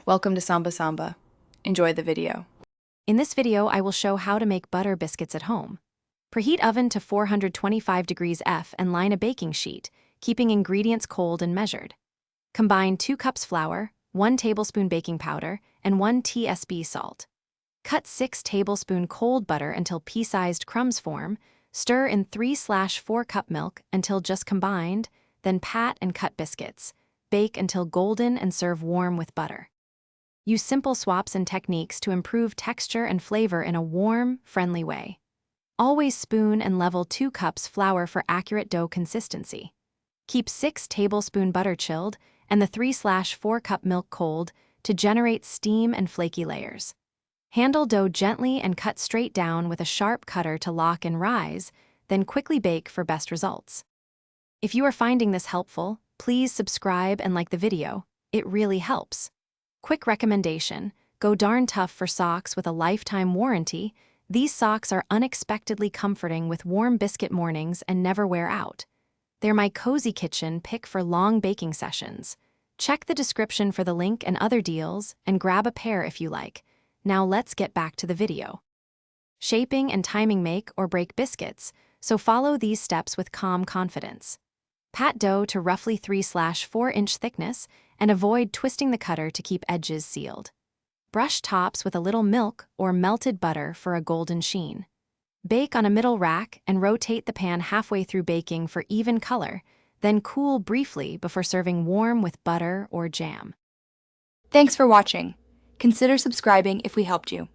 Welcome to Samba Samba. Enjoy the video. In this video, I will show how to make butter biscuits at home. Preheat oven to 425 degrees F and line a baking sheet, keeping ingredients cold and measured. Combine 2 cups flour, 1 tablespoon baking powder, and 1 TSB salt. Cut 6 tablespoon cold butter until pea-sized crumbs form, stir in 3/4 cup milk until just combined, then pat and cut biscuits. Bake until golden and serve warm with butter. Use simple swaps and techniques to improve texture and flavor in a warm, friendly way. Always spoon and level 2 cups flour for accurate dough consistency. Keep 6 tablespoon butter chilled and the 3/4 cup milk cold to generate steam and flaky layers. Handle dough gently and cut straight down with a sharp cutter to lock and rise, then quickly bake for best results. If you are finding this helpful, please subscribe and like the video. It really helps. Quick recommendation: go darn tough for socks with a lifetime warranty. These socks are unexpectedly comforting with warm biscuit mornings and never wear out. They're my cozy kitchen pick for long baking sessions. Check the description for the link and other deals and grab a pair if you like. Now let's get back to the video. Shaping and timing make or break biscuits, so follow these steps with calm confidence. Pat dough to roughly 3/4 inch thickness and avoid twisting the cutter to keep edges sealed. Brush tops with a little milk or melted butter for a golden sheen. Bake on a middle rack and rotate the pan halfway through baking for even color, then cool briefly before serving warm with butter or jam. Thanks for watching. Consider subscribing if we helped you.